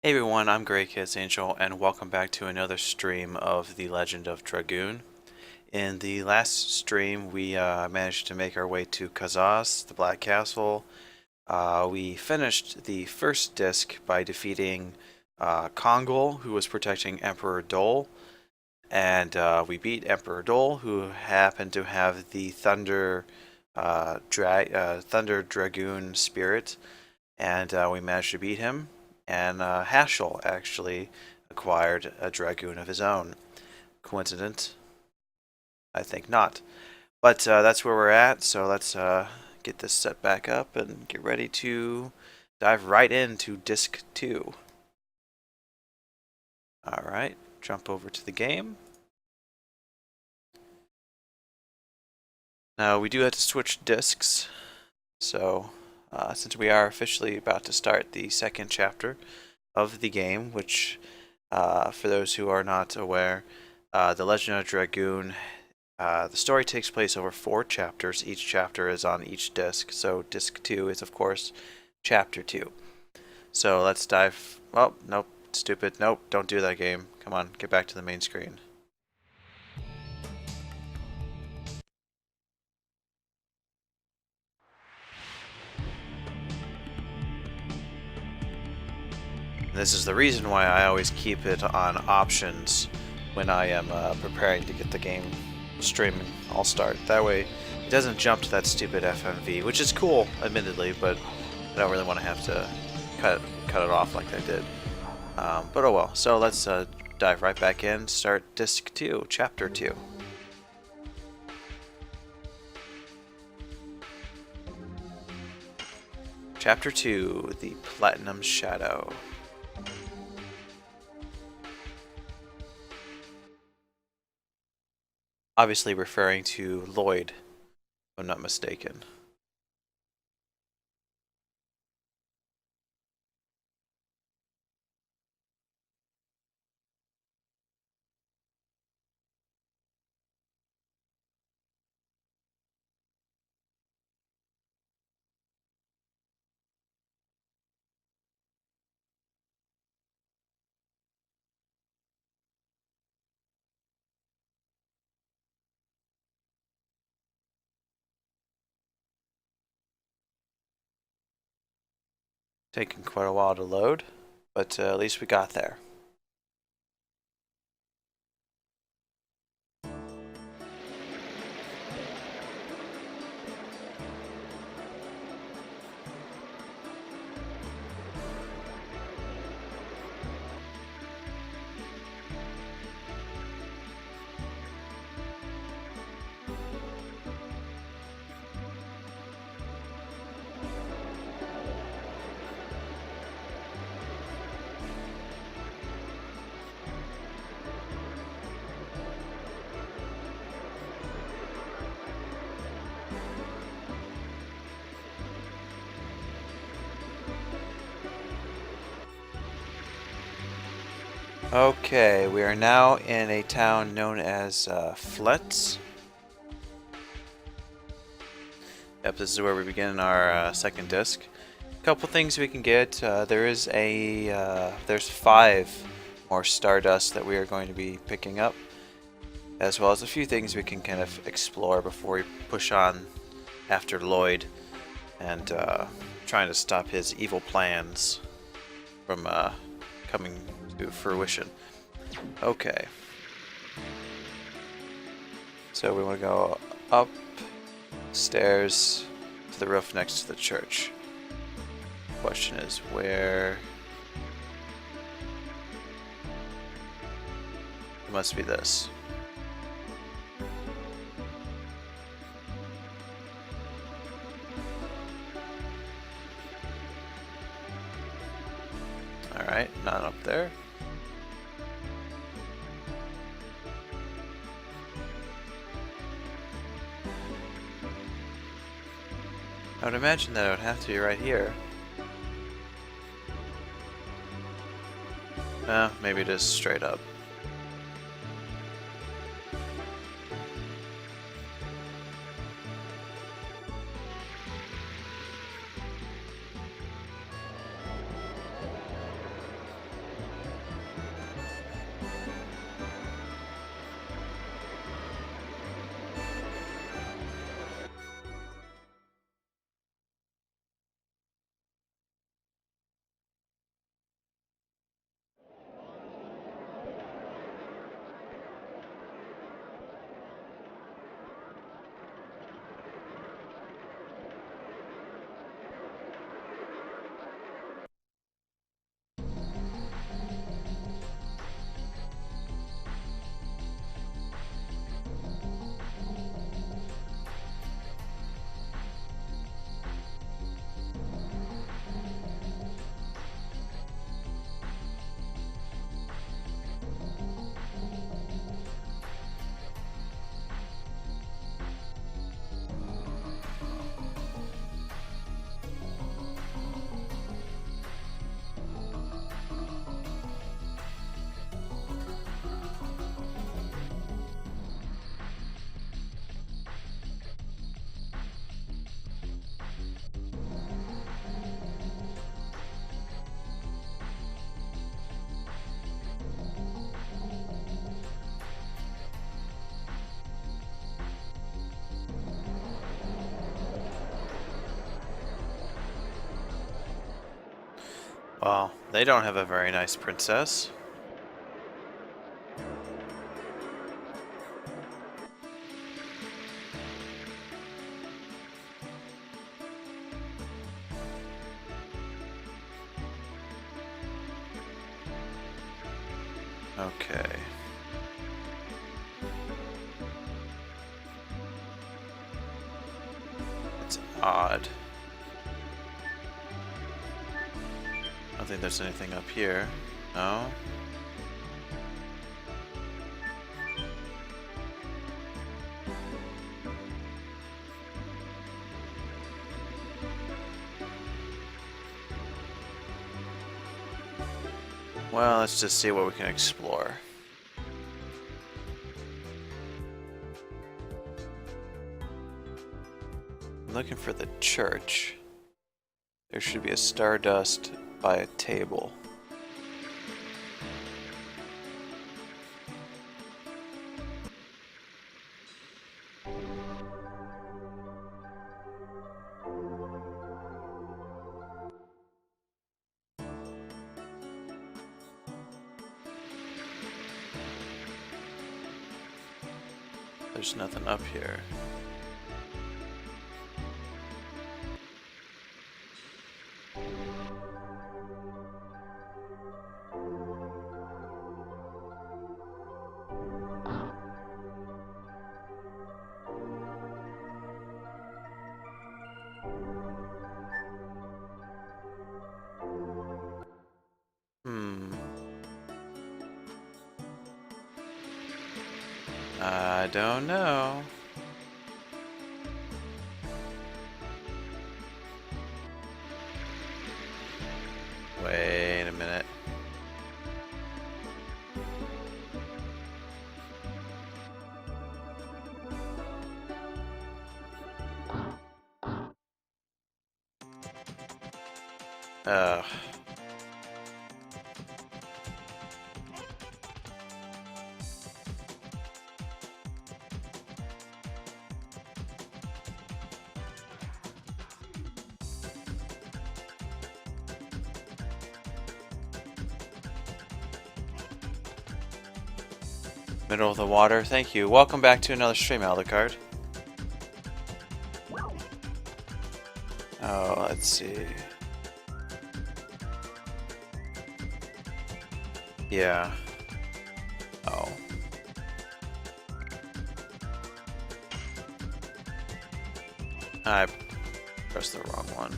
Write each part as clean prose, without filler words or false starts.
Hey everyone, I'm grekaosangel, and welcome back to another stream of the Legend of Dragoon. In the last stream, we managed to make our way to Kazas, the Black Castle. We finished the first disc by defeating Kongol, who was protecting Emperor Dole, and we beat Emperor Dole, who happened to have the Thunder Dragoon spirit, and we managed to beat him. And Haschel actually acquired a Dragoon of his own. Coincidence? I think not. But that's where we're at, so let's get this set back up and get ready to dive right into Disc 2. Alright, jump over to the game. Now we do have to switch discs, so since we are officially about to start the second chapter of the game, which, for those who are not aware, The Legend of Dragoon, the story takes place over 4 chapters. Each chapter is on each disc, so disc 2 is, of course, chapter 2. So let's dive... Oh, nope, stupid. Nope, don't do that game. Come on, get back to the main screen. This is the reason why I always keep it on options when I am preparing to get the game streaming all start. That way it doesn't jump to that stupid FMV, which is cool, admittedly, but I don't really want to have to cut it off like I did. But oh well. So let's dive right back in, start Disc 2, Chapter 2. Chapter 2, The Platinum Shadow. Obviously referring to Lloyd, if I'm not mistaken. Taking quite a while to load, but at least we got there. Okay, we are now in a town known as Fletz. Yep, this is where we begin our second disc. A couple things we can get. There's 5 more Stardust that we are going to be picking up, as well as a few things we can kind of explore before we push on after Lloyd and trying to stop his evil plans from coming to fruition. Okay. So we want to go upstairs to the roof next to the church. Question is where... It must be this. Alright, not up there. I would imagine that it would have to be right here. Maybe it is straight up. Well, they don't have a very nice princess. Okay. That's odd. I don't think there's anything up here. No? Well, let's just see what we can explore. I'm looking for the church. There should be a stardust by a table. There's nothing up here. I don't know. Wait a minute. Ugh. Middle of the water, thank you. Welcome back to another stream, Alucard. Oh, let's see. Yeah. Oh. I pressed the wrong one.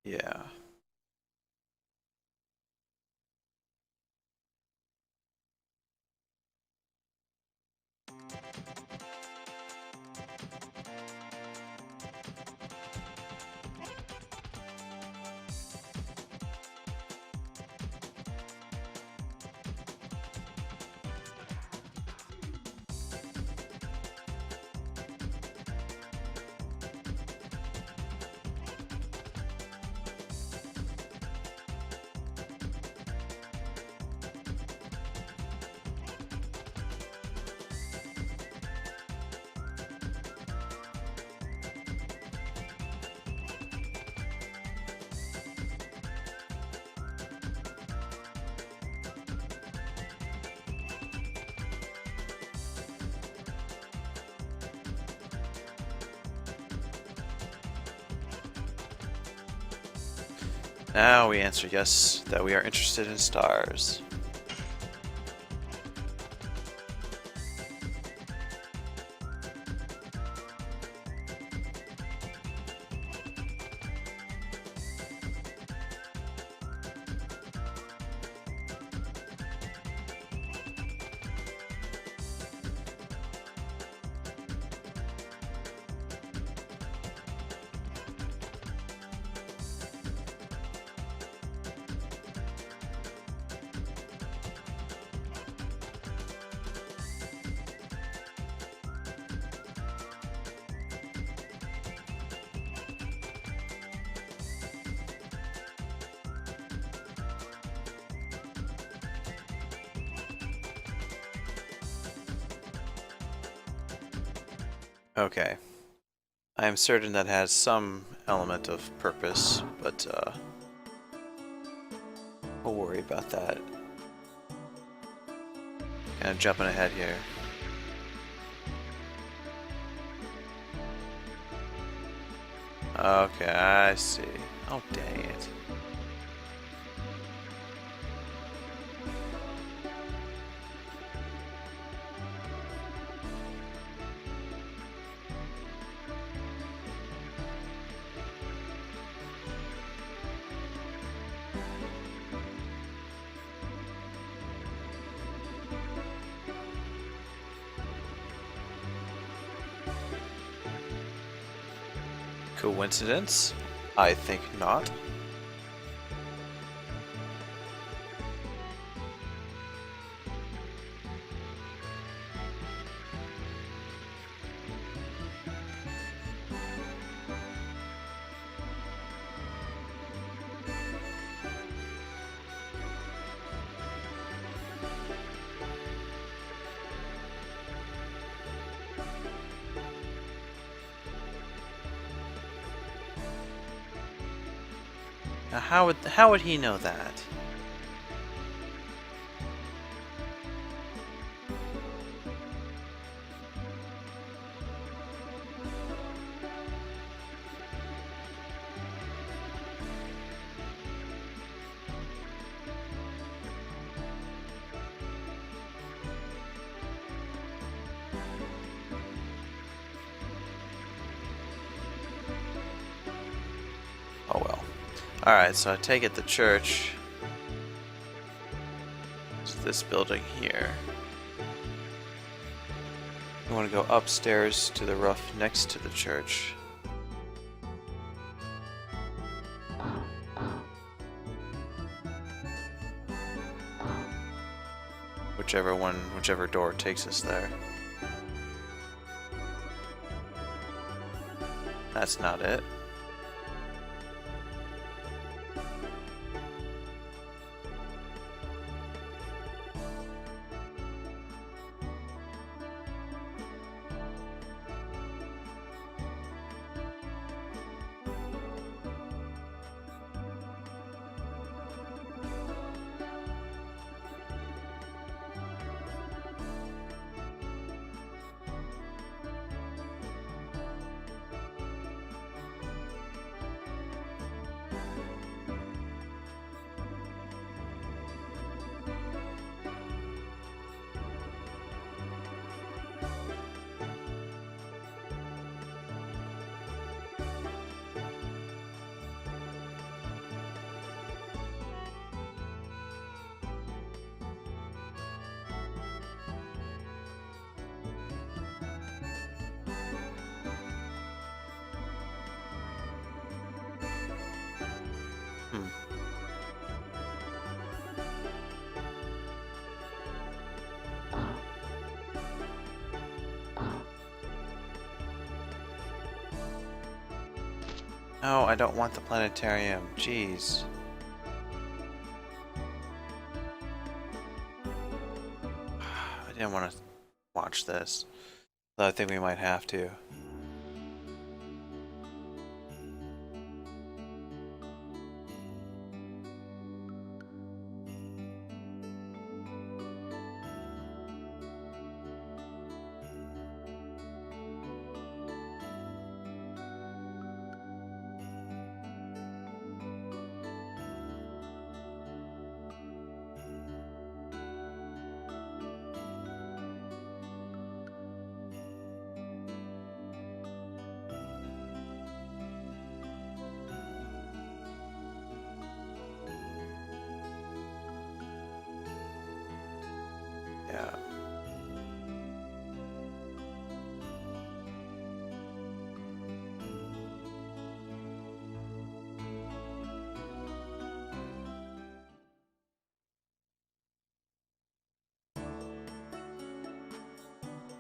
Yeah. Now we answer yes, that we are interested in stars. Okay. I am certain that has some element of purpose, but we'll worry about that. Kind of jumping ahead here. Okay, I see. Oh, dang it. Coincidence? I think not. Now, how would he know that? Oh well. Alright, so I take it the church is this building here. You want to go upstairs to the roof next to the church. Whichever door takes us there. That's not it. Hmm. No, I don't want the planetarium. Jeez. I didn't want to watch this. Though I think we might have to. Yeah.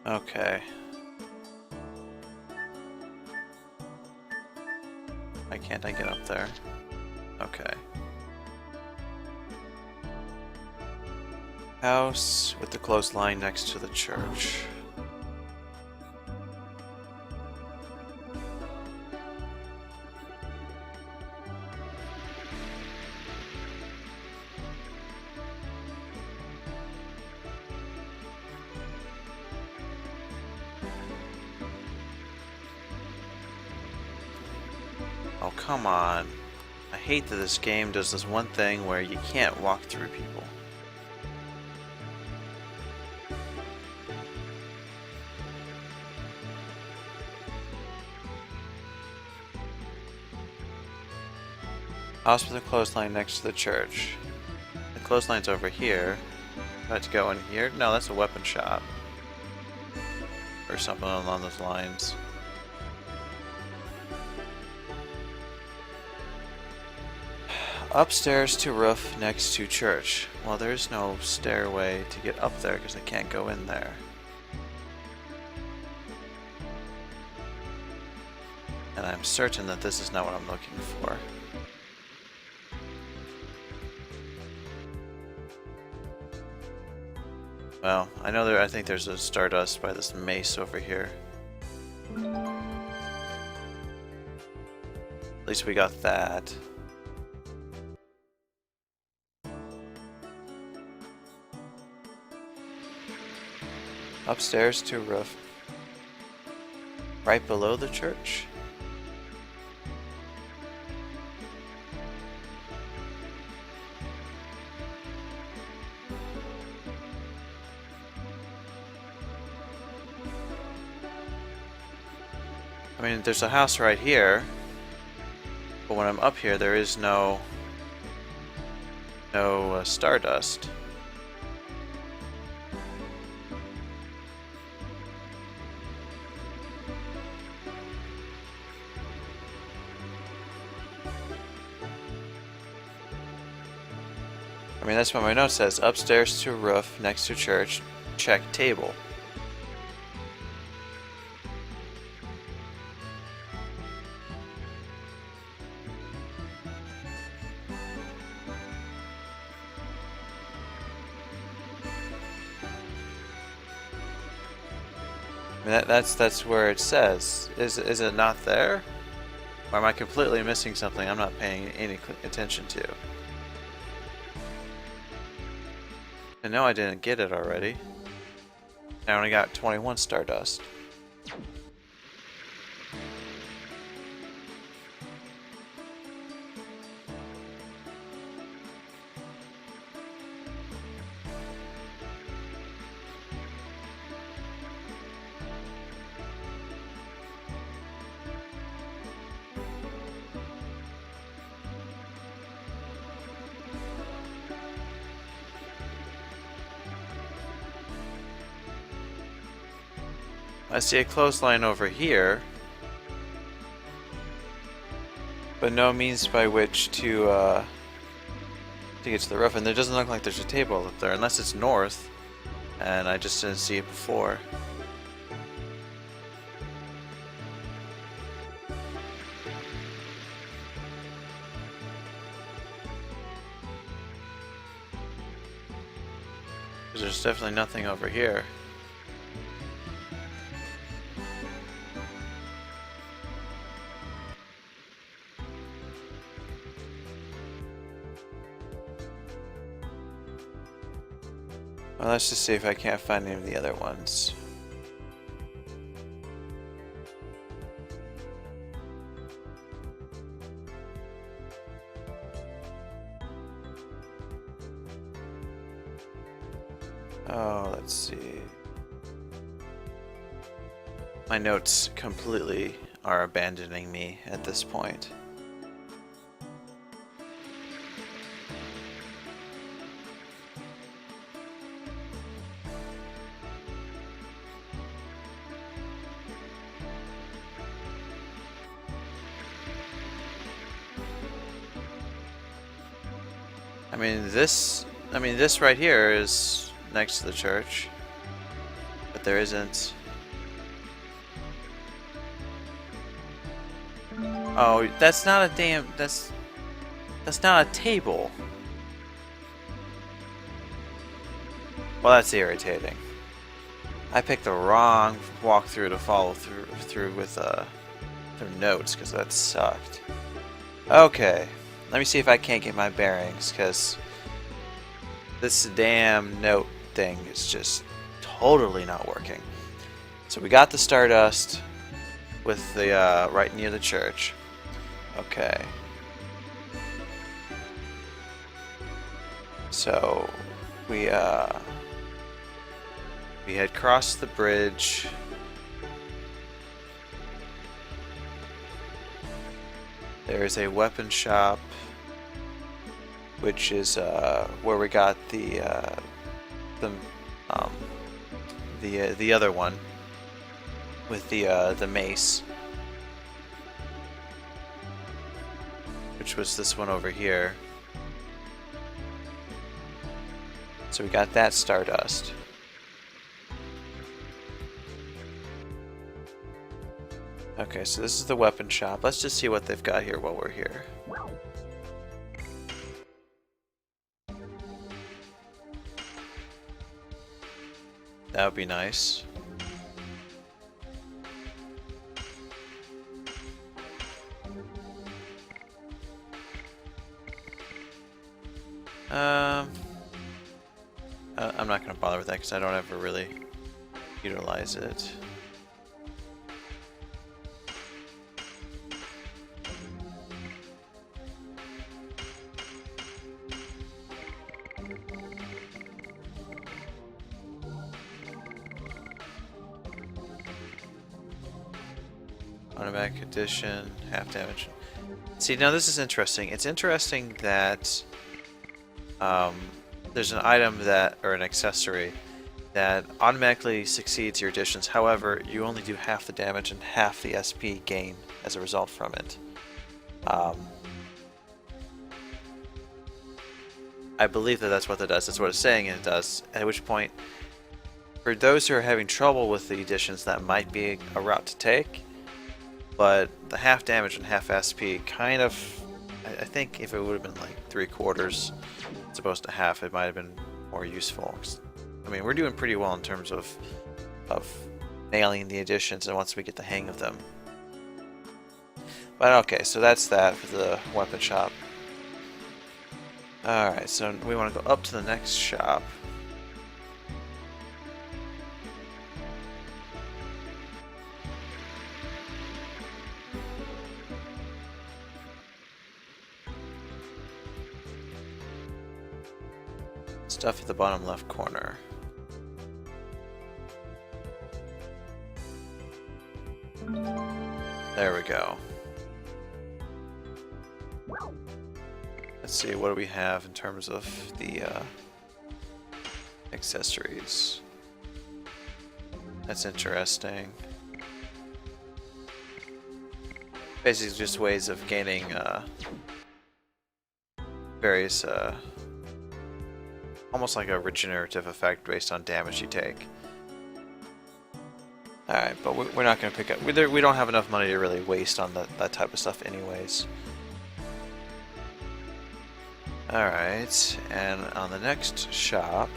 Okay. Why can't I get up there? Okay. House with the closed line next to the church. come on. I hate that this game does this one thing where you can't walk through people. Hospital clothesline next to the church. The clothesline's over here. Do I have to go in here? No, that's a weapon shop. Or something along those lines. Upstairs to roof next to church. Well, there's no stairway to get up there because I can't go in there. And I'm certain that this is not what I'm looking for. Well, I think there's a Stardust by this mace over here. At least we got that. Upstairs to roof. Right below the church? I mean, there's a house right here, but when I'm up here, there is no Stardust. I mean, that's what my note says. Upstairs to roof, next to church, check table. I mean, that's where it says. Is it not there? Or am I completely missing something I'm not paying any attention to? I know I didn't get it already. I only got 21 Stardust. I see a clothesline over here, but no means by which to get to the roof, and there doesn't look like there's a table up there, unless it's north, and I just didn't see it before. Because there's definitely nothing over here. Well, let's just see if I can't find any of the other ones. Oh, let's see. My notes completely are abandoning me at this point. I mean this right here is next to the church, but there isn't. Oh, that's not a damn, that's not a table. Well, that's irritating. I picked the wrong walkthrough to follow through with through notes, because that sucked. Okay, let me see if I can't get my bearings, because this damn note thing is just totally not working. So we got the Stardust with the right near the church, Okay. So we had crossed the bridge. There's a weapon shop, which is where we got the other one with the mace, which was this one over here. So we got that Stardust. Okay, so this is the weapon shop. Let's just see what they've got here while we're here. That would be nice. I'm not going to bother with that because I don't ever really utilize it. Automatic addition, half damage. See, now this is interesting. It's interesting that there's an item that, or an accessory, that automatically succeeds your additions. However, you only do half the damage and half the SP gain as a result from it. I believe that that's what that does. That's what it's saying it does. At which point, for those who are having trouble with the additions, that might be a route to take. But the half damage and half SP kind of, I think if it would have been like 3/4 as opposed to half, it might have been more useful. I mean, we're doing pretty well in terms of nailing the additions, and once we get the hang of them. But okay, so that's that for the weapon shop. Alright, so we want to go up to the next shop. Stuff at the bottom left corner. There we go. Let's see, what do we have in terms of the accessories? That's interesting. Basically just ways of gaining various almost like a regenerative effect based on damage you take. Alright, but we're not going to pick up... We don't have enough money to really waste on that type of stuff anyways. Alright, and on the next shop,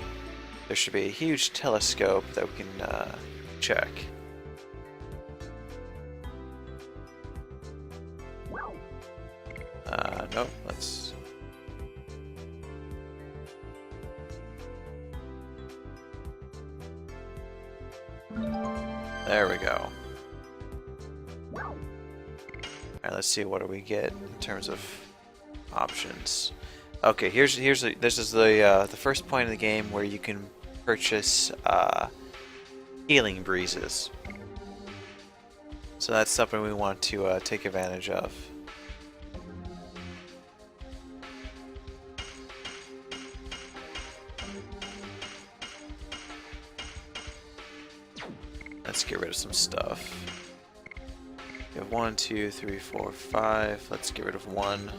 there should be a huge telescope that we can check. Nope, let's... There we go. Alright, let's see what do we get in terms of options. Okay, this is the first point in the game where you can purchase healing breezes. So that's something we want to take advantage of. Let's get rid of some stuff. We have 1, 2, 3, 4, 5. Let's get rid of 1.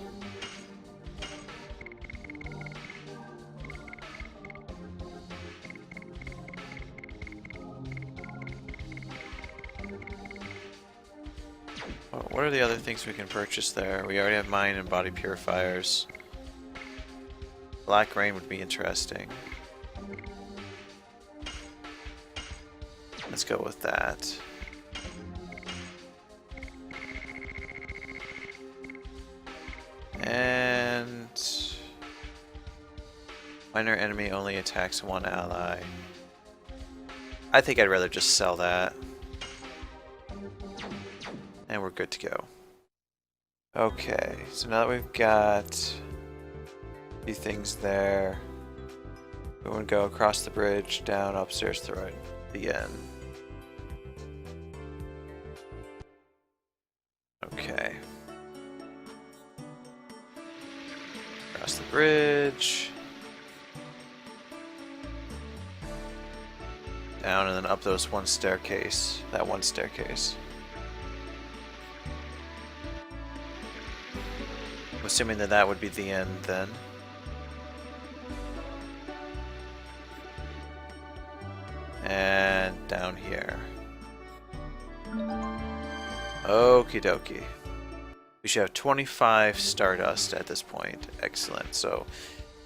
What are the other things we can purchase there? We already have mine and body purifiers. Black rain would be interesting. Let's go with that. And minor enemy only attacks one ally. I think I'd rather just sell that. And we're good to go. Okay, so now that we've got a few things there, we want to go across the bridge, down, upstairs to the end. Okay. Across the bridge. Down and then up that one staircase. I'm assuming that that would be the end then. And down here. Okie dokie. We should have 25 Stardust at this point. Excellent. So,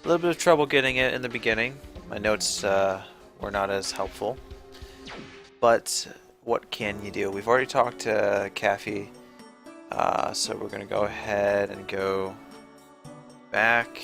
a little bit of trouble getting it in the beginning. My notes were not as helpful. But, what can you do? We've already talked to Caffey. So we're going to go ahead and go back.